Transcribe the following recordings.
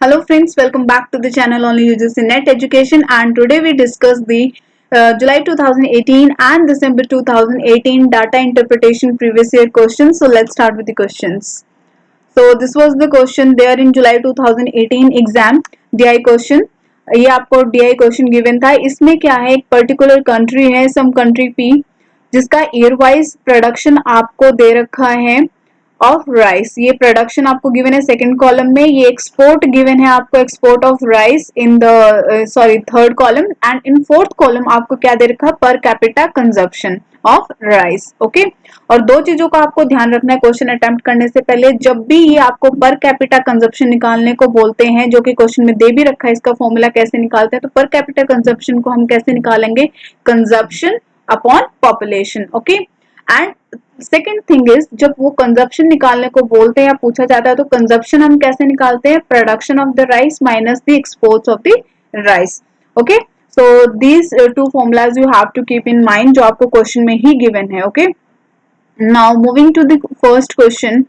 Hello friends, welcome back to the channel Only Uses in Net Education, and today we discuss the July 2018 and December 2018 data interpretation previous year questions. So let's start with the questions. So this was the question there in July 2018 exam DI question. ये आपको DI question given था. इसमें क्या है, एक particular country है, some country P, जिसका year wise production आपको दे रखा है ऑफ राइस. ये प्रोडक्शन आपको गिवन है सेकंड कॉलम में. ये एक्सपोर्ट गिवन है आपको, export of rice in the sorry third column, and in fourth column आपको क्या दे रखा है, per capita consumption of rice. Okay, और दो चीजों का आपको ध्यान रखना है क्वेश्चन अटेम्प्ट करने से पहले. जब भी ये आपको पर कैपिटा कंजप्शन निकालने को बोलते हैं, जो कि क्वेश्चन में दे भी रखा है, इसका फॉर्मूला कैसे निकालते हैं, तो पर कैपिटा कंजप्शन को हम कैसे निकालेंगे, consumption upon population. Okay, and second thing is, जब वो कंजप्शन निकालने को बोलते हैं या पूछा जाता है, तो कंजप्शन हम कैसे निकालते हैं, production of the rice minus the exports of the rice. Okay, so these two formulas you have to keep in mind, जो आपको क्वेश्चन में ही गिवन है. Okay, now moving to the first question.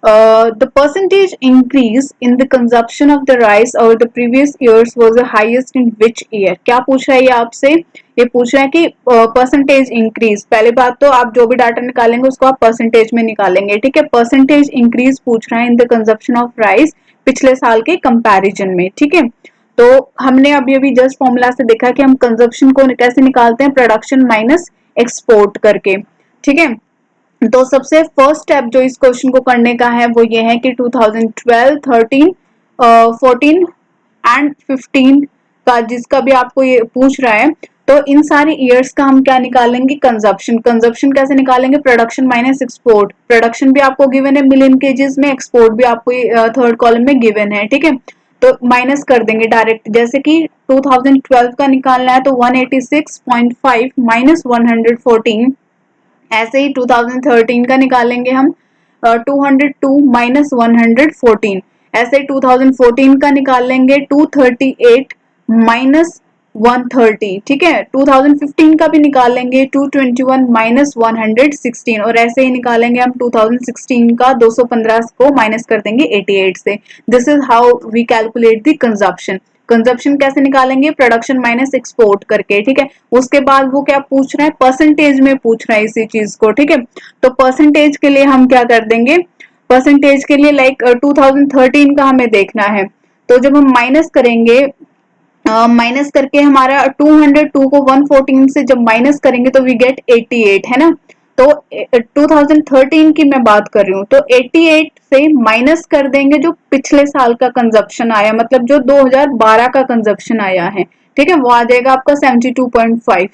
The percentage increase in the consumption of the rice over the previous years was the highest in which year? क्या पूछ रहा है ये आपसे, ये पूछ रहा है कि परसेंटेज इंक्रीज. पहले बात तो आप जो भी डाटा निकालेंगे उसको आप परसेंटेज में निकालेंगे. ठीक है, परसेंटेज इंक्रीज पूछ रहा है in the consumption of rice पिछले साल के कंपैरिजन में. ठीक है, तो हमने अभी अभी जस्ट फॉर्मूला से देखा कि हम कंजप्शन को कैसे निकालते हैं, प्रोडक्शन माइनस एक्सपोर्ट करके. ठीक है, तो सबसे फर्स्ट स्टेप जो इस क्वेश्चन को करने का है वो ये है कि 2012, 13, 14 एंड 15 का जिसका भी आपको ये पूछ रहा है, तो इन सारे ईयर्स का हम क्या निकालेंगे, कंजप्शन. कंजप्शन कैसे निकालेंगे, प्रोडक्शन माइनस एक्सपोर्ट. प्रोडक्शन भी आपको गिवन है मिलियन केजेस में, एक्सपोर्ट भी आपको थर्ड कॉलम में गिवन है. ठीक है, तो माइनस कर देंगे डायरेक्ट. जैसे कि 2012 का निकालना है तो 186.5 माइनस 114. ऐसे ही 2013 का निकालेंगे हम, 202 माइनस 114. ऐसे ही 2014 का निकाल लेंगे 238 माइनस 130. ठीक है, 2015 का भी निकाल लेंगे 221 माइनस 116, और ऐसे ही निकालेंगे हम 2016 का 215 को माइनस कर देंगे 88 से. This is how we calculate the consumption. Consumption कैसे निकालेंगे, प्रोडक्शन माइनस एक्सपोर्ट करके. ठीक है, उसके बाद वो क्या पूछ रहा है, परसेंटेज में पूछ रहा है इसी चीज को. ठीक है, तो परसेंटेज के लिए हम क्या कर देंगे, परसेंटेज के लिए लाइक 2013 का हमें देखना है, तो जब हम माइनस करेंगे, माइनस करके हमारा 202 को 114 से जब माइनस करेंगे तो वी गेट 88, है ना. तो 2013 की मैं बात कर रही हूँ, तो 88 से माइनस कर देंगे जो पिछले साल का कंजप्शन आया, मतलब जो 2012 का कंजप्शन आया है. ठीक है, वो आ जाएगा आपका 72.5.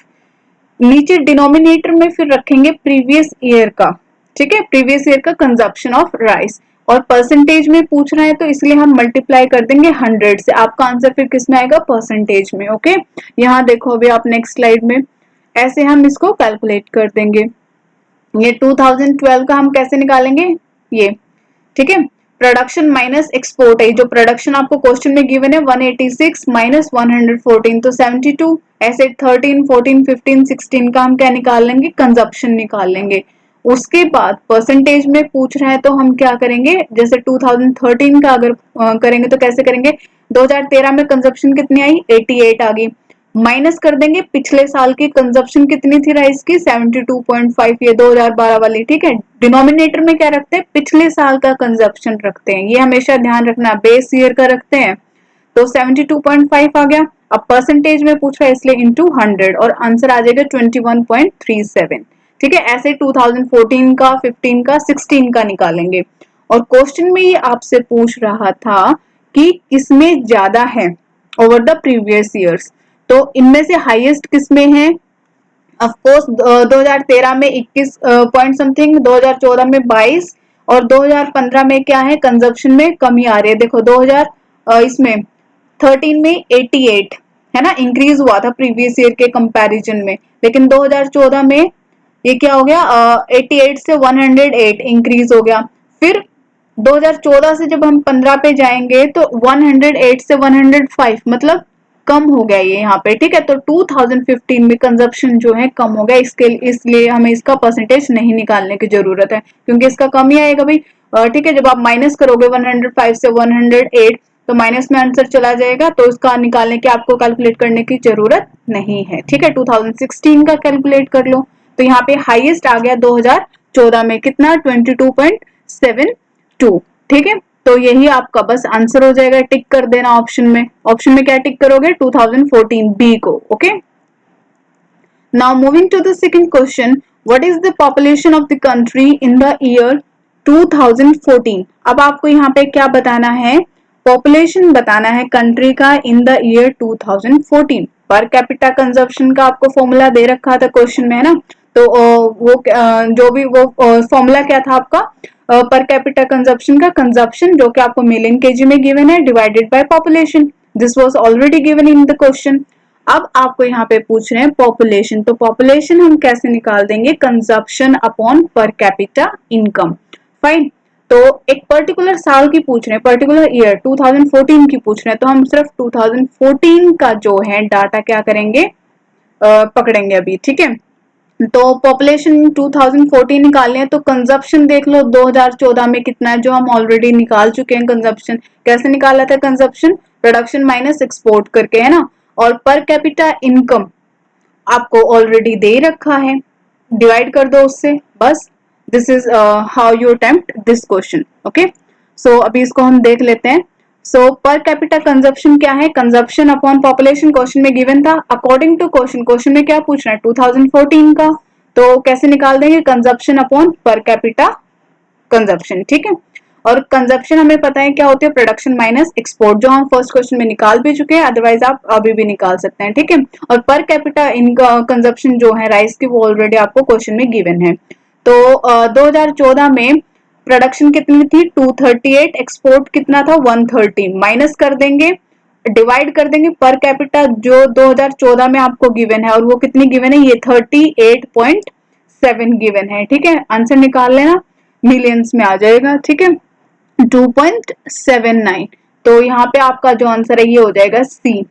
नीचे डिनोमिनेटर में फिर रखेंगे प्रीवियस ईयर का. ठीक है, प्रीवियस ईयर का कंजप्शन ऑफ राइस, और परसेंटेज में पूछ रहा है तो इसलिए हम मल्टीप्लाई कर देंगे 100 से. आपका आंसर फिर किस में आएगा, परसेंटेज में. ओके, यहाँ देखो अभी आप नेक्स्ट स्लाइड में ऐसे हम इसको कैलकुलेट कर देंगे. ये 2012 का हम कैसे निकालेंगे, ये. ठीक है, प्रोडक्शन माइनस एक्सपोर्ट है, जो प्रोडक्शन आपको क्वेश्चन में गिवन है 186 माइनस 114, तो 72. ऐसे 13, 14, 15, 16 का हम क्या निकाल लेंगे, कंजप्शन निकाल लेंगे. उसके बाद परसेंटेज में पूछ रहा है तो हम क्या करेंगे, जैसे 2013 का अगर करेंगे तो कैसे करेंगे, 2013 में कंजप्शन कितनी आई, 88 आ गई. माइनस कर देंगे पिछले साल की कंजप्शन कितनी थी राइस की, 72.5, ये 2012 वाली. ठीक है, डिनोमिनेटर में क्या रखते हैं, पिछले साल का कंजप्शन रखते हैं, ये हमेशा ध्यान रखना, बेस ईयर का रखते हैं. तो 72.5 आ गया. अब परसेंटेज में पूछ रहा है इसलिए इंटू 100, और आंसर आ जाएगा 21.37. ठीक है, ऐसे 2014 का, 15 का, 16 का निकालेंगे. और क्वेश्चन में ये आपसे पूछ रहा था कि किसमें ज्यादा है ओवर द प्रीवियस ईयर्स, तो इनमें से हाईएस्ट किसमें है, ऑफ कोर्स 2013 में 21 पॉइंट समथिंग, 2014 में 22, और 2015 में क्या है, कंजप्शन में कमी आ रही है. देखो 2000 इसमें 13 में 88 है ना, इंक्रीज हुआ था प्रीवियस ईयर के कंपैरिजन में, लेकिन 2014 में ये क्या हो गया, 88 से 108 इंक्रीज हो गया. फिर 2014 से जब हम 15 पे जाएंगे तो 108 से 105, मतलब कम हो गया ये यहाँ पे. ठीक है, तो 2015 में कंजप्शन जो है कम हो गया, इसके इसलिए हमें इसका परसेंटेज नहीं निकालने की जरूरत है, क्योंकि इसका कम ही आएगा भाई. ठीक है, जब आप माइनस करोगे 105 से 108, तो माइनस में आंसर चला जाएगा, तो उसका निकालने की आपको कैलकुलेट करने की जरूरत नहीं है। ठीक है, 2016 का कैलकुलेट कर लो। तो यहाँ पे हाईएस्ट आ गया 2014 में कितना, 22.72। ठीक है, तो यही आपका बस आंसर हो जाएगा, टिक कर देना ऑप्शन में। ऑप्शन में क्या टिक करोगे, 2014 बी को। Okay, now moving to the second question, what is the population of the country in the year 2014? अब आपको यहाँ पे क्या बताना है, पॉपुलेशन बताना है कंट्री का इन the year 2014। Per capita consumption का आपको फॉर्मूला दे रखा था क्वेश्चन में, है ना। तो वो जो भी वो फॉर्मूला क्या था आपका, पर कैपिटा कंजप्शन का, कंजप्शन जो कि आपको मिलियन केजी में गिवन है divided by population. This was already given in the question. अब आपको यहाँ पे पूछ रहे हैं पॉपुलेशन, तो पॉपुलेशन हम कैसे निकाल देंगे, कंजप्शन अपॉन पर कैपिटा इनकम। फाइन, तो एक पर्टिकुलर साल की पूछ रहे हैं, पर्टिकुलर ईयर 2014 की पूछ रहे हैं, तो हम सिर्फ 2014 का जो है डाटा क्या करेंगे, पकड़ेंगे अभी। ठीक है, तो पॉपुलेशन 2014 निकालने हैं, तो कंजप्शन देख लो 2014 में कितना है, जो हम ऑलरेडी निकाल चुके हैं। कंजप्शन कैसे निकाला था, कंजप्शन प्रोडक्शन माइनस एक्सपोर्ट करके, है ना। और पर कैपिटा इनकम आपको ऑलरेडी दे रखा है, डिवाइड कर दो उससे, बस। This is how you attempt this question. Okay, so अभी इसको हम देख लेते हैं। सो पर कैपिटा कंजप्शन क्या है, कंजप्शन अपॉन पॉपुलेशन क्वेश्चन में गिवन था। अकॉर्डिंग टू क्वेश्चन, क्वेश्चन में क्या पूछ रहा है, 2014 का, तो कैसे निकाल देंगे, consumption upon per capita consumption. ठीक है, और कंजप्शन हमें पता है क्या होती है, प्रोडक्शन माइनस एक्सपोर्ट, जो हम फर्स्ट क्वेश्चन में निकाल भी चुके हैं, अदरवाइज आप अभी भी निकाल सकते हैं। ठीक है, और पर कैपिटा इनका कंजप्शन जो है राइस की, वो ऑलरेडी आपको क्वेश्चन में गिवन है। तो 2014 में प्रोडक्शन कितनी थी, 238, एक्सपोर्ट कितना था, 130, माइनस कर देंगे, डिवाइड कर देंगे पर कैपिटा जो 2014 में आपको गिवन है, और वो कितनी गिवन है, ये 38.7 गिवन है। ठीक है, आंसर निकाल लेना, मिलियंस में आ जाएगा। ठीक है, 2.79, तो यहाँ पे आपका जो आंसर है ये हो जाएगा सी।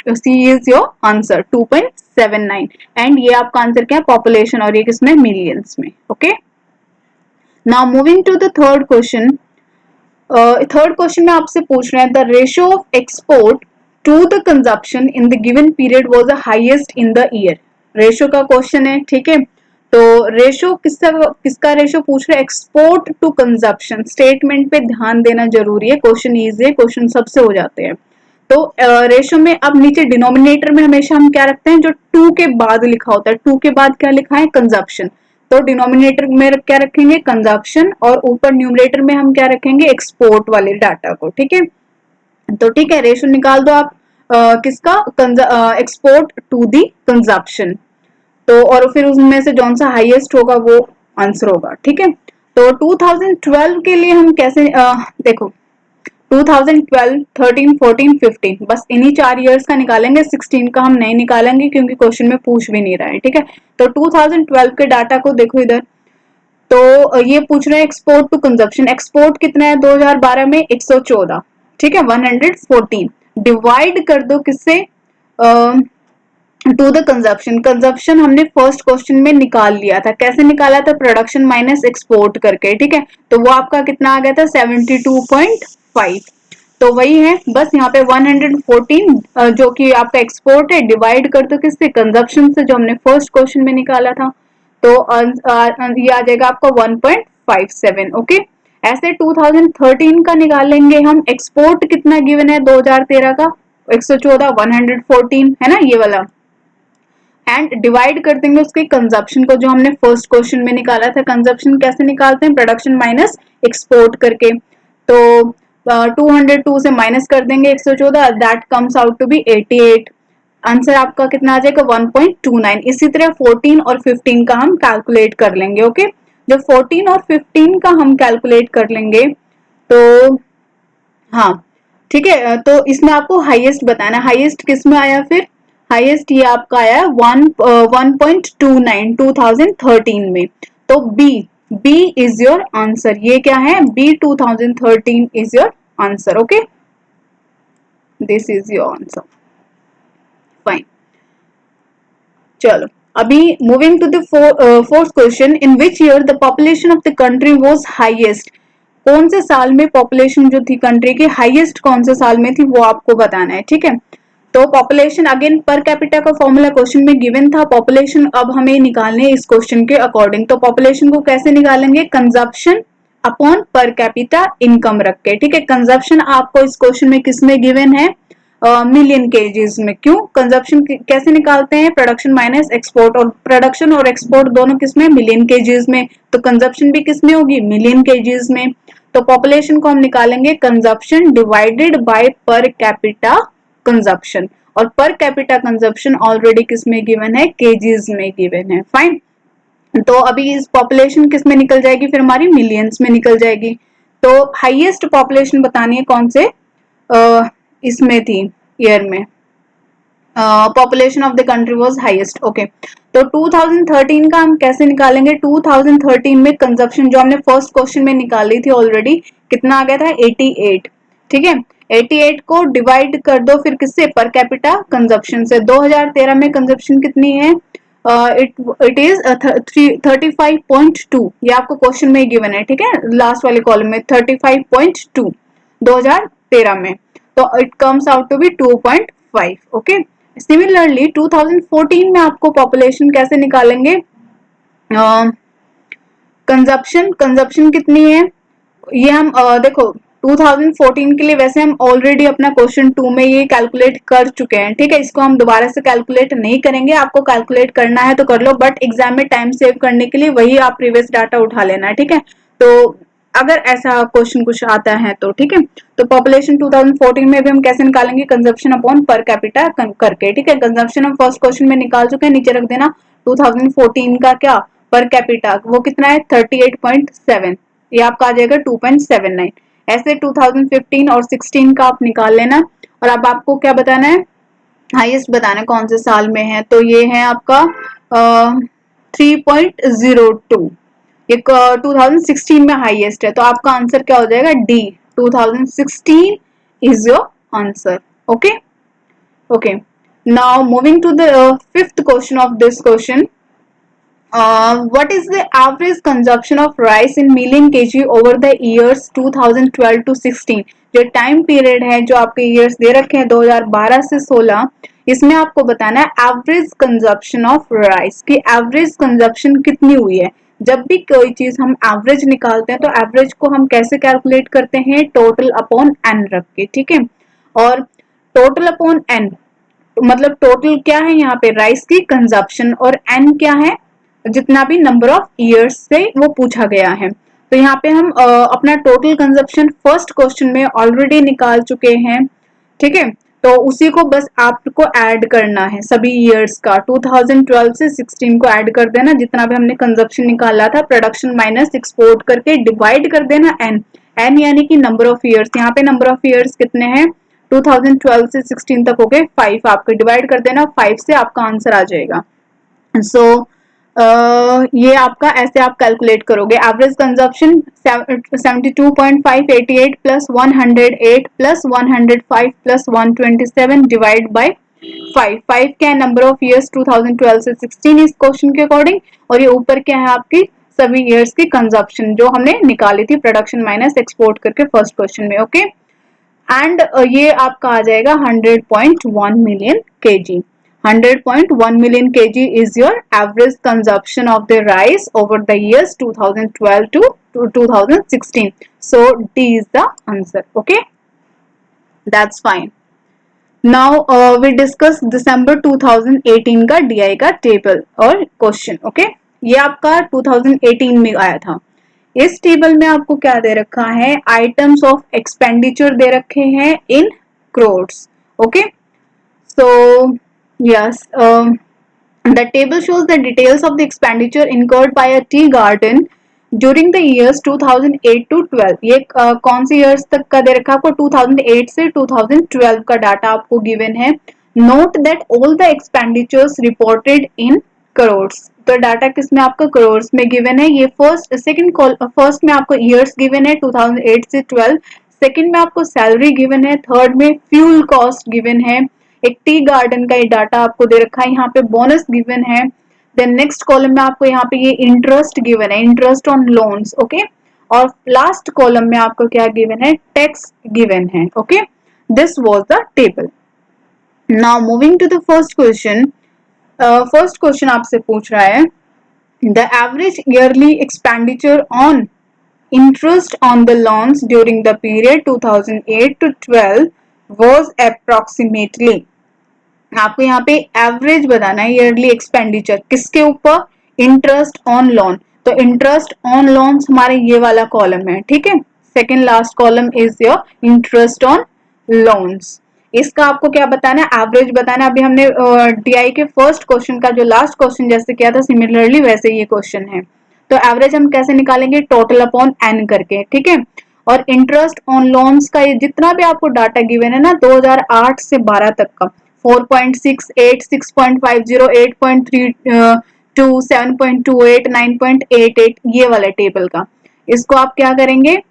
सी इज योर आंसर, 2.79। एंड ये आपका आंसर क्या है, पॉपुलेशन, और ये किसमें, मिलियंस में। Okay, now moving to the third question. Third question में आपसे पूछ रहे हैं, the ratio of export to the consumption in the given period was the highest in the year. Ratio का क्वेश्चन है। ठीक है, तो रेशियो किसका रेशियो पूछ रहे हैं, एक्सपोर्ट टू कंजप्शन। स्टेटमेंट पे ध्यान देना जरूरी है, क्वेश्चन इजी है, क्वेश्चन सबसे हो जाते हैं। तो रेशियो में अब नीचे डिनोमिनेटर में हमेशा हम क्या रखते हैं, जो टू के बाद लिखा होता है, टू के बाद क्या लिखा है, कंजप्शन। तो डिनोमिनेटर में क्या रखेंगे, कंजप्शन, और ऊपर न्यूमरेटर में हम क्या रखेंगे, एक्सपोर्ट वाले डाटा को। ठीक है, तो ठीक है, रेशियो निकाल दो आप किसका, एक्सपोर्ट टू दी कंजप्शन। तो और फिर उसमें से जौन सा हाईएस्ट होगा वो आंसर होगा। ठीक है, तो 2012 के लिए हम कैसे देखो, 2012, 13, 14, 15, बस इन्हीं 4 इयर्स का निकालेंगे, 16 का हम नहीं निकालेंगे क्योंकि क्वेश्चन में पूछ भी नहीं रहा है। ठीक है, तो 2012 के डाटा को देखो इधर, तो ये पूछ रहे हैं एक्सपोर्ट टू कंजप्शन। एक्सपोर्ट कितना है 2012 में, 114। ठीक है, 114 डिवाइड कर दो किससे, टू द कंजप्शन। कंजप्शन हमने फर्स्ट क्वेश्चन में निकाल लिया था, कैसे निकाला था, प्रोडक्शन माइनस एक्सपोर्ट करके। ठीक है, तो वो आपका कितना आ गया था, 72.5। तो वही है, बस यहाँ पे 114 जो कि आपका एक्सपोर्ट है, डिवाइड कर दो किससे, कंजप्शन से, जो हमने फर्स्ट क्वेश्चन में निकाला था। तो ये आ जाएगा आपका 1.57। ओके, ऐसे 2013 का निकालेंगे हम, एक्सपोर्ट कितना गिवन है 2013 का, 114, 114 है ना, ये वाला, एंड डिवाइड कर देंगे उसके कंजप्शन को, जो हमने फर्स्ट क्वेश्चन में निकाला था। कंजप्शन कैसे निकालते हैं, प्रोडक्शन माइनस एक्सपोर्ट करके। तो 202 से माइनस कर देंगे 114, that comes out to be 88। Answer आपका कितना आ जाएगा, 1.29। इसी तरह 14 और 15 का हम कैलकुलेट कर लेंगे। ओके, जब 14 और 15 का हम कैलकुलेट कर लेंगे, तो हाँ ठीक है, तो इसमें आपको हाईएस्ट बताना, हाईएस्ट किस में आया, फिर हाईएस्ट ये आपका आया 1.29 2013 में। तो B, B is your answer. ये क्या है, B 2013 is your answer. Okay, this is your answer. Fine, चलो अभी moving to the fourth question, in which year the population of the country was highest. कौन से साल में पॉपुलेशन जो थी कंट्री की हाईएस्ट कौन से साल में थी वो आपको बताना है, ठीक है। तो पॉपुलेशन अगेन पर कैपिटा का फॉर्मूला क्वेश्चन में गिवन था, पॉपुलेशन अब हमें निकालने है इस क्वेश्चन के अकॉर्डिंग। तो पॉपुलेशन को कैसे निकालेंगे, कंजप्शन अपॉन पर कैपिटा इनकम रख के, ठीक है। कंजप्शन आपको इस क्वेश्चन में किसमें गिवन है, मिलियन केजीज में। क्यों, कंजप्शन कैसे निकालते हैं, प्रोडक्शन माइनस एक्सपोर्ट, और प्रोडक्शन और एक्सपोर्ट दोनों किसमें, मिलियन केजीज में। तो कंजप्शन भी किसमें होगी, मिलियन केजीज में। तो पॉपुलेशन को हम निकालेंगे consumption divided by per capita consumption, और पर कैपिटा कंजप्शन ऑलरेडी किसमें गिवन है, केजीज में गिवन है। फाइन, तो अभी इस पॉपुलेशन किस में निकल जाएगी, फिर हमारी मिलियंस में निकल जाएगी। तो हाईएस्ट पॉपुलेशन बतानी है कौन से इसमें थी ईयर में, population of the country was highest. Okay, तो 2013 का हम कैसे निकालेंगे, 2013 में कंजप्शन जो हमने फर्स्ट क्वेश्चन में निकाली थी ऑलरेडी, कितना आ गया था 88, ठीक है। 88 को डिवाइड कर दो फिर किससे, पर कैपिटा कंजप्शन से। 2013 में कंजप्शन कितनी है, इट इज 35.2, ये आपको क्वेश्चन में ही गिवन है, ठीक है, लास्ट वाले कॉलम में 35.2 2013 में, तो it comes out to be 2.5। Okay, similarly 2014 में आपको पॉपुलेशन कैसे निकालेंगे, कंजप्शन कितनी है, ये हम देखो 2014 के लिए वैसे हम ऑलरेडी अपना क्वेश्चन 2 में ये कैलकुलेट कर चुके हैं, ठीक है। इसको हम दोबारा से कैलकुलेट नहीं करेंगे, आपको कैलकुलेट करना है तो कर लो, बट एग्जाम में टाइम सेव करने के लिए वही आप प्रीवियस डाटा उठा लेना है, ठीक है। तो अगर ऐसा क्वेश्चन कुछ आता है तो ठीक है। तो पॉपुलेशन 2014 में भी हम कैसे निकालेंगे, कंजप्शन अपॉन पर कैपिटा करके, ठीक है। कंजप्शन हम फर्स्ट क्वेश्चन में निकाल चुके हैं, नीचे रख देना 2014 का क्या पर कैपिटा, वो कितना है 38.7, ये आपका आ जाएगा 2.79। ऐसे 2015 और 16 का आप निकाल लेना, और अब आपको क्या बताना है, हाईएस्ट बताना है कौन से साल में है। तो ये है आपका 3.02, ये 2016 में हाईएस्ट है, तो आपका आंसर क्या हो जाएगा, D, 2016 is your answer. Okay okay, now moving to the fifth question of this question, what is the average consumption of rice in million kg over the years 2012 to 16? जो time period है, जो आपके years they रखे हैं 2012 से 16, इसमें आपको बताना है एवरेज कंजप्शन ऑफ राइस की एवरेज कंजप्शन कितनी हुई है। जब भी कोई चीज हम एवरेज निकालते हैं तो एवरेज को हम कैसे कैलकुलेट करते हैं, टोटल अपॉन एन रख के, ठीक है। और टोटल अपॉन एन मतलब टोटल क्या है यहाँ पे, राइस की कंजप्शन, और एन क्या है, जितना भी नंबर ऑफ ईयर्स से वो पूछा गया है। तो यहाँ पे हम अपना टोटल कंजप्शन फर्स्ट क्वेश्चन में ऑलरेडी निकाल चुके हैं, ठीक है। तो उसी को बस आपको ऐड करना है, सभी ईयर्स का 2012 से 16 को ऐड कर देना, जितना भी हमने कंजप्शन निकाला था, प्रोडक्शन माइनस एक्सपोर्ट करके डिवाइड कर देना एन, एन यानी कि नंबर ऑफ ईयर्स। यहाँ पे नंबर ऑफ ईयर्स कितने हैं, 2012 से 16 तक हो गए 5, आपको डिवाइड कर देना 5 से, आपका आंसर आ जाएगा। सो ये आपका ऐसे आप कैलकुलेट करोगे, average consumption 72.588 plus 108 plus 105 plus 127 divide by 5, 5 क्या है नंबर ऑफ ईयर्स 2012 से 16 इस क्वेश्चन के अकॉर्डिंग, और ये ऊपर क्या है आपकी सभी ईयर्स की कंजप्शन जो हमने निकाली थी प्रोडक्शन माइनस एक्सपोर्ट करके फर्स्ट क्वेश्चन में। ओके, एंड ये आपका आ जाएगा 100.1 million KG. 100.1 million kg is your average consumption of the rice over the years 2012 to 2016. So D is the answer. Okay, that's fine. Now we discuss December 2018 का DI का table और question. Okay, ये आपका 2018 में आया था। इस table में आपको क्या दे रखा है, आइटम्स ऑफ एक्सपेंडिचर दे रखे हैं in crores. Okay, so yes, the table shows the details of the expenditure incurred by a tea garden during the years 2008 to 12। ये कौन से years तक का दे रखा है आपको, 2008 से 2012 का डाटा आपको गिवन है। Note that all the expenditures reported in crores। तो डाटा किस में आपका crores में गिवन है। ये फर्स्ट में आपको years गिवन है 2008 से 12, सेकंड में आपको सैलरी गिवन है, थर्ड में फ्यूल कॉस्ट गिवन है, एक टी गार्डन का ये डाटा आपको दे रखा है, यहाँ पे बोनस गिवन है। देन नेक्स्ट कॉलम में आपको यहाँ पे ये इंटरेस्ट गिवन है, इंटरेस्ट ऑन लोन्स। ओके, और लास्ट कॉलम में आपको क्या गिवन है, टैक्स गिवन है। Okay, this was the table. Now moving to the first question. First question आपसे पूछ रहा है the average yearly expenditure on interest on the loans during the period 2008 to 12 was approximately। आपको यहाँ पे average बताना है ईयरली एक्सपेंडिचर किसके ऊपर, इंटरेस्ट ऑन लोन। तो इंटरेस्ट ऑन लोन्स हमारे ये वाला कॉलम है, ठीक है। Second last column is your interest on loans. इसका आपको क्या बताना है, एवरेज बताना है। अभी हमने टीआई के फर्स्ट क्वेश्चन का जो लास्ट क्वेश्चन जैसे किया था सिमिलरली वैसे ये क्वेश्चन है। तो एवरेज हम कैसे निकालेंगे, टोटल अपॉन एन करके, ठीक है। और इंटरेस्ट ऑन लोन्स का ये जितना भी आपको डाटा गिवन है ना 2008 से 12 तक का, 4.68, 6.50, 8.32, 7.28, 9.88 ये वाले टेबल का, इसको आप क्या करेंगे,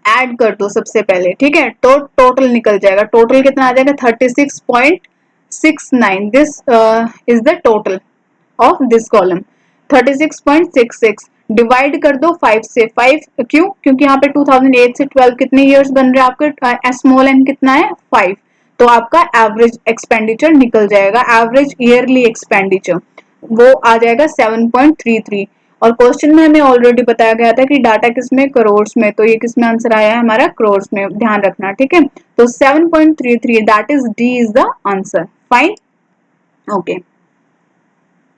ऐड कर दो सबसे पहले, ठीक है। तो टोटल निकल जाएगा, टोटल कितना आ जाएगा 36.69। This is the total of this column 36.66। Divide कर दो 5 से, 5 क्यों, क्योंकि यहाँ पे 2008 से 12 कितने इयर्स बन रहे हैं आपके, स्मॉल एन कितना है 5। तो आपका एवरेज एक्सपेंडिचर निकल जाएगा, एवरेज ईयरली एक्सपेंडिचर वो आ जाएगा 7.33। और क्वेश्चन में हमें ऑलरेडी बताया गया था कि डाटा किसमें, करोड़ में, तो ये किसमें आंसर आया है हमारा, करोड़ में, ध्यान रखना, ठीक है। तो 7.33 that is D is the answer. Fine, okay.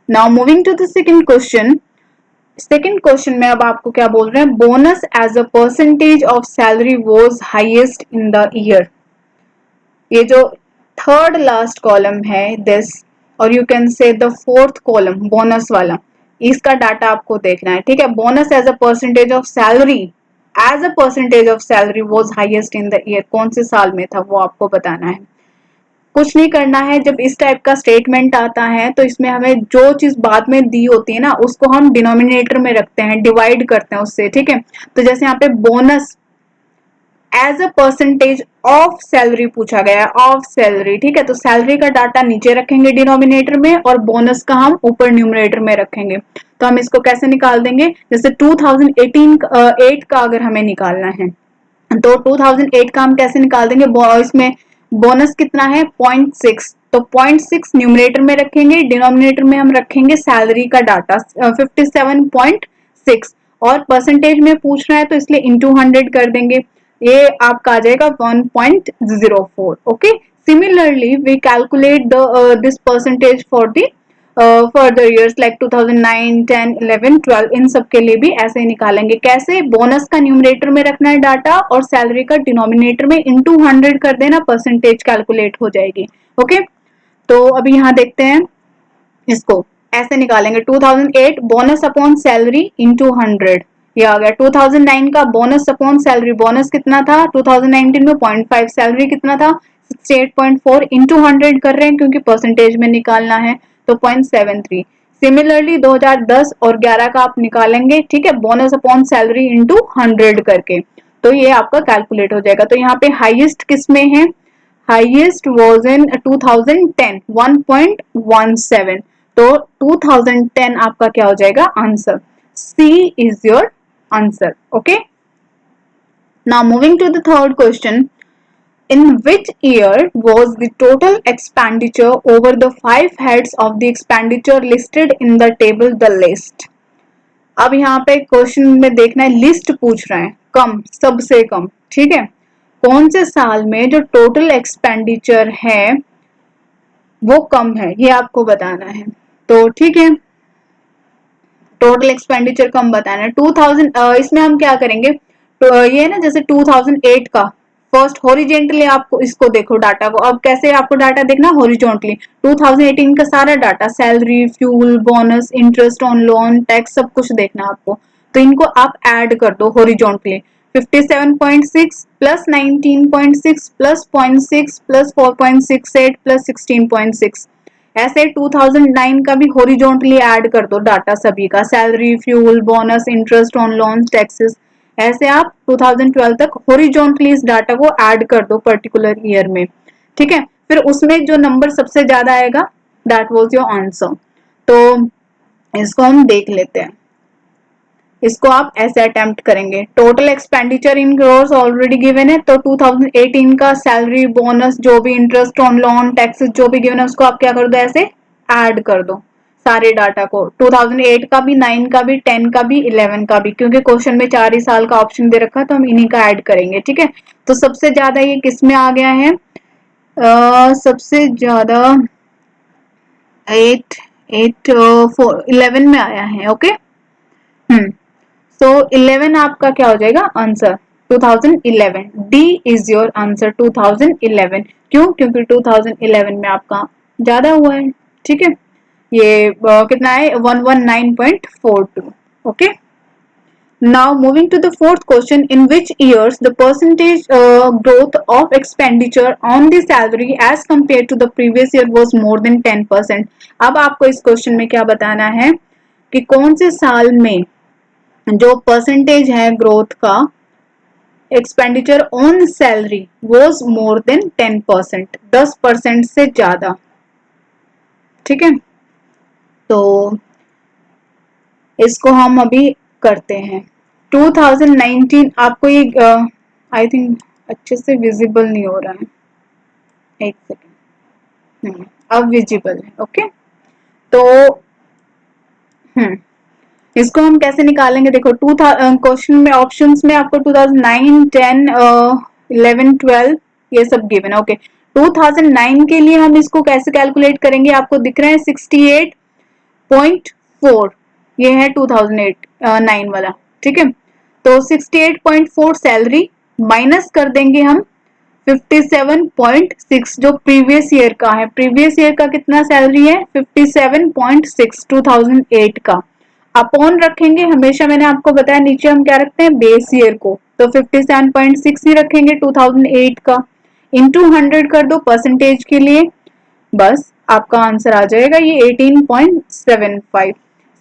Now moving to the second question. Second question में अब आपको क्या बोल रहे हैं, bonus as a percentage of salary was highest in the year. ये जो थर्ड लास्ट कॉलम है दिस, और you can say the fourth column bonus वाला, इसका डाटा आपको देखना है, ठीक है। Bonus as a percentage of salary, as a percentage of salary was highest in the year, कौन से साल में था वो आपको बताना है। कुछ नहीं करना है, जब इस टाइप का स्टेटमेंट आता है तो इसमें हमें जो चीज बाद में दी होती है ना उसको हम डिनोमिनेटर में रखते हैं, डिवाइड करते हैं उससे, ठीक है। तो जैसे यहाँ पे bonus as a percentage of salary पूछा गया है, ऑफ सैलरी, ठीक है। तो सैलरी का डाटा नीचे रखेंगे डिनोमिनेटर में और बोनस का हम ऊपर न्यूमरेटर में रखेंगे। तो हम इसको कैसे निकाल देंगे, जैसे 2018 का अगर हमें निकालना है तो 2008 का हम कैसे निकाल देंगे, इसमें बोनस कितना है 0.6, तो 0.6 न्यूमरेटर में रखेंगे, डिनोमिनेटर में हम रखेंगे सैलरी का डाटा 57.6, और परसेंटेज में पूछ रहा है तो इसलिए इंटू 100 कर देंगे, ये आपका आ जाएगा 1.04। Okay, similarly we calculate the this percentage for the further years like 2009, 10, 11, 12 इन सब के लिए भी ऐसे ही निकालेंगे। कैसे, बोनस का न्यूमरेटर में रखना है डाटा और सैलरी का डिनोमिनेटर में इंटू 100 कर देना, परसेंटेज कैलकुलेट हो जाएगी। ओके, तो अभी यहाँ देखते हैं, इसको ऐसे निकालेंगे 2008 बोनस अपॉन सैलरी इंटू 100, ये आ गया। 2009 का बोनस अपॉन सैलरी, बोनस कितना था 2019 में 0.5, सैलरी कितना था 68.4, इंटू 100 कर रहे हैं क्योंकि परसेंटेज में निकालना है, तो 0.73। सिमिलरली 2010 और 11 का आप निकालेंगे, ठीक है, बोनस अपॉन सैलरी इंटू 100 करके, तो ये आपका कैलकुलेट हो जाएगा। तो यहाँ पे हाईएस्ट किस में है, हाईएस्ट वाज इन 2010 1.17, तो 2010 आपका क्या हो जाएगा answer, C is your answer. Okay, now moving to the third question. In which year was the total expenditure over the 5 heads of the expenditure listed in the table the list? अब यहाँ पे question में देखना है, list पूछ रहा है, कम, सबसे कम, ठीक है। कौन से साल में जो टोटल एक्सपेंडिचर है वो कम है, ये आपको बताना है। तो ठीक है, टोटल एक्सपेंडिचर कम बताना है 2000। इसमें हम क्या करेंगे, तो ये है ना जैसे 2008 का फर्स्ट हॉरिजेंटली आपको इसको देखो डाटा को, अब कैसे आपको डाटा देखना हॉरिजॉन्टली, 2018 का सारा data, salary, fuel, bonus, interest on loan, tax, सब कुछ देखना आपको। तो इनको आप ऐड कर दो horizontally, 57.6 plus 19.6 plus 0.6 plus 4.68 plus 16.6, ऐसे 2009 का भी हॉरिजॉन्टली ऐड कर दो डाटा सभी का, salary, fuel, bonus, interest on loan, taxes, ऐसे आप 2012 तक हॉरिजॉन्टली इस डाटा को ऐड कर दो पर्टिकुलर ईयर में, ठीक है। फिर उसमें जो नंबर सबसे ज्यादा आएगा दैट वाज योर आंसर। तो इसको हम देख लेते हैं। इसको आप ऐसे अटेम्प्ट करेंगे। Total expenditure in crores already given है, तो 2018 का सैलरी, बोनस, जो भी इंटरेस्ट ऑन लोन, टैक्सेस जो भी गिवन है उसको आप क्या कर दो, ऐसे ऐड कर दो सारे डाटा को, 2008 का भी, 9 का भी, 10 का भी, 11 का भी, क्योंकि क्वेश्चन में 4 ही साल का ऑप्शन दे रखा है तो हम इन्हीं का ऐड करेंगे। ठीक है, तो सबसे ज्यादा ये किस में आ गया है, सबसे ज्यादा 11 में आया है। ओके, सो 11 आपका क्या हो जाएगा answer, 2011। D is your answer, 2011। क्यों, क्योंकि 2011 में आपका ज्यादा हुआ है। ठीक है, ये कितना है, 119.42। Okay, now moving to the fourth question, in which years the percentage growth of expenditure on the salary as compared to the previous year was more than 10%। अब आपको इस क्वेश्चन में क्या बताना है कि कौन से साल में जो परसेंटेज है ग्रोथ का expenditure on salary was more than 10%, 10% से ज्यादा। ठीक है, तो इसको हम अभी करते हैं। 2019 आपको ये आई थिंक अच्छे से विजिबल नहीं हो रहा है, एक सेकेंड, अब विजिबल है। ओके, तो इसको हम कैसे निकालेंगे, देखो क्वेश्चन में ऑप्शंस में आपको 2009, 10, 11, 12 ये सब गिवन है। ओके, 2009 के लिए हम इसको कैसे कैलकुलेट करेंगे, आपको दिख रहा है 68.4, ये है 2008 9 वाला। ठीक है, तो 68.4 सैलरी माइनस कर देंगे हम 57.6 जो प्रीवियस ईयर का है। प्रीवियस ईयर का कितना सैलरी है, 57.6 2008 का, अपॉन रखेंगे हमेशा, मैंने आपको बताया नीचे हम क्या रखते हैं, बेस ईयर को, तो 57.6 ही रखेंगे 2008 का, इंटू 100 कर दो परसेंटेज के लिए, बस आपका आंसर आ जाएगा ये 18.75।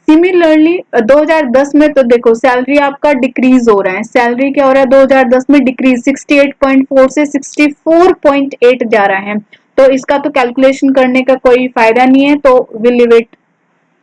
सिमिलरली 2010 में तो देखो सैलरी आपका डिक्रीज हो रहा है, सैलरी क्या हो रहा है 2010 में डिक्रीज, 68.4 से 64.8 जा रहा है, तो इसका तो कैलकुलेशन करने का कोई फायदा नहीं है, तो विल लीव इट।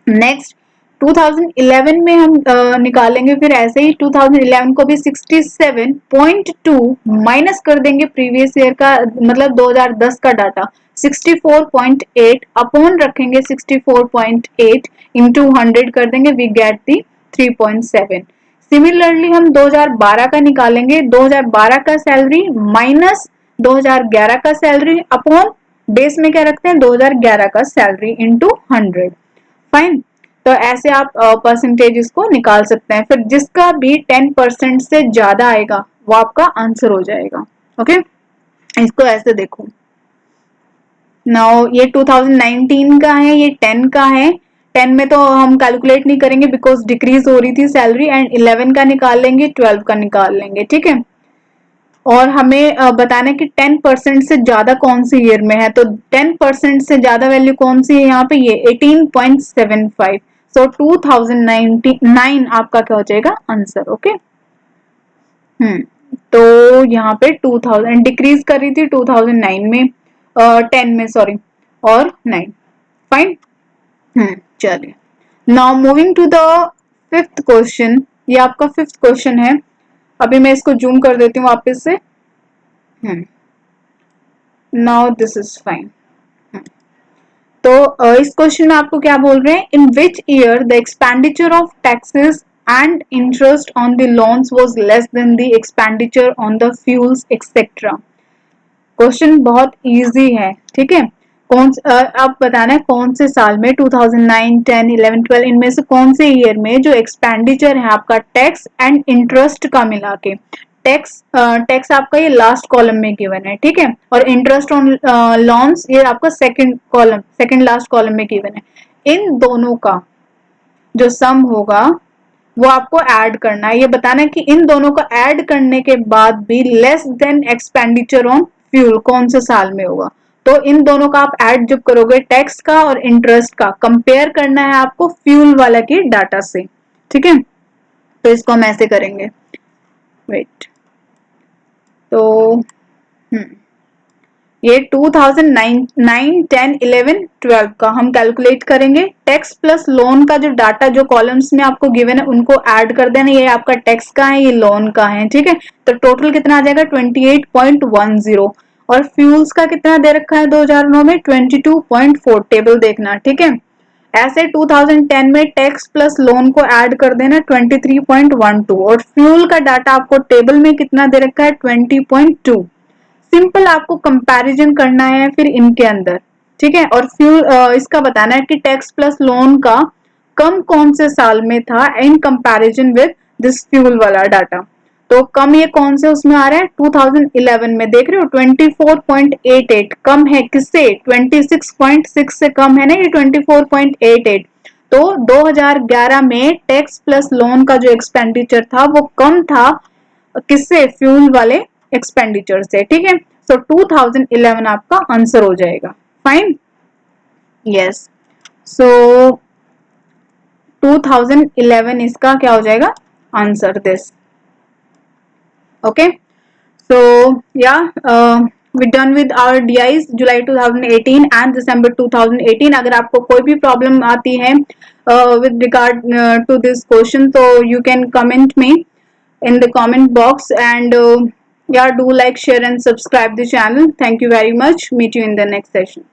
नेक्स्ट 2011 में हम निकालेंगे, फिर ऐसे ही 2011 को भी 67.2 माइनस कर देंगे प्रीवियस ईयर का, मतलब 2010 का डाटा, 64.8 अपॉन रखेंगे 64.8 इंटू 100 कर देंगे, वी गेट दी 3.7। सिमिलरली हम 2012 का निकालेंगे, 2012 का सैलरी माइनस 2011 का सैलरी अपॉन बेस में क्या रखते हैं 2011 का सैलरी इंटू 100। फाइन, तो ऐसे आप परसेंटेज इसको निकाल सकते हैं, फिर जिसका भी 10% से ज्यादा आएगा वो आपका आंसर हो जाएगा। ओके, इसको ऐसे देखो, नाउ ये 2019 का है, ये 10 का है। 10 में तो हम कैलकुलेट नहीं करेंगे बिकॉज डिक्रीज हो रही थी सैलरी, एंड 11 का निकाल लेंगे, 12 का निकाल लेंगे। ठीक है, और हमें बताना है कि 10% से ज्यादा कौन से ईयर में है, तो 10% से ज्यादा वैल्यू कौन सी है यहाँ पे, ये 18.75। सो 2009 आपका क्या हो जाएगा आंसर। ओके, तो यहाँ पे 2000 डिक्रीज कर रही थी 2009 में, 10 में सॉरी, और 9। फाइन, चलिए, now moving to the fifth question, ये आपका फिफ्थ क्वेश्चन है। अभी मैं इसको जूम कर देती हूँ वापस से। Now this is fine. तो इस क्वेश्चन में आपको क्या बोल रहे हैं, in which year the expenditure of taxes and interest on the loans was less than the expenditure on the fuels etcetera. Question बहुत इजी है। ठीक है, आप बताना है कौन से साल में, 2009, 10, 11, 12 इनमें से कौन से ईयर में जो एक्सपेंडिचर है आपका टैक्स एंड इंटरेस्ट का मिला के, टैक्स आपका ये लास्ट कॉलम में गिवन है। ठीक है, और इंटरेस्ट ऑन लोन्स ये आपका second column, second last column में गिवन है। इन दोनों का जो सम होगा वो आपको ऐड करना है, ये बताना है कि इन दोनों को ऐड करने के बाद भी less than expenditure on fuel कौन से साल में होगा। तो इन दोनों का आप ऐड जब करोगे, टैक्स का और इंटरेस्ट का कंपेयर करना है आपको फ्यूल वाला के डाटा से। ठीक है, तो इसको हम ऐसे करेंगे, वेट, तो ये 2009, 10, 11, 12 का हम कैलकुलेट करेंगे। टैक्स प्लस लोन का जो डाटा जो कॉलम्स में आपको गिवन है उनको ऐड कर देना। ये आपका टैक्स का है, ये लोन का है, ठीक है। तो टोटल कितना आ जाएगा 28.10। और फ्यूल्स का कितना दे रखा है 2009 में 22.4। टेबल देखना, ठीक है। ऐसे 2010 में टैक्स प्लस लोन को ऐड कर देना 23.12। और फ्यूल का डाटा आपको टेबल में कितना दे रखा है 20.2। सिंपल आपको कंपैरिजन करना है फिर इनके अंदर, ठीक है। और फ्यूल इसका बताना है कि टैक्स प्लस लोन का कम कौन से साल में था in comparison with this fuel वाला डाटा। तो कम ये कौन से उसमें आ रहा है 2011 में, देख रहे हो 24.88 कम है किससे 26.6 से कम है ना ये 24.88। तो 2011 में टैक्स प्लस लोन का जो एक्सपेंडिचर था वो कम था किससे फ्यूल वाले एक्सपेंडिचर से, ठीक है। सो 2011 आपका आंसर हो जाएगा। Fine, yes. सो 2011 इसका क्या हो जाएगा आंसर दिस। ओके, सो या we done with our DIs July 2018 and December 2018। अगर आपको कोई भी प्रॉब्लम आती है with regard to this question, so you can comment me in the comment box, and yeah, do like, share and subscribe the channel. Thank you very much. Meet you in the next session.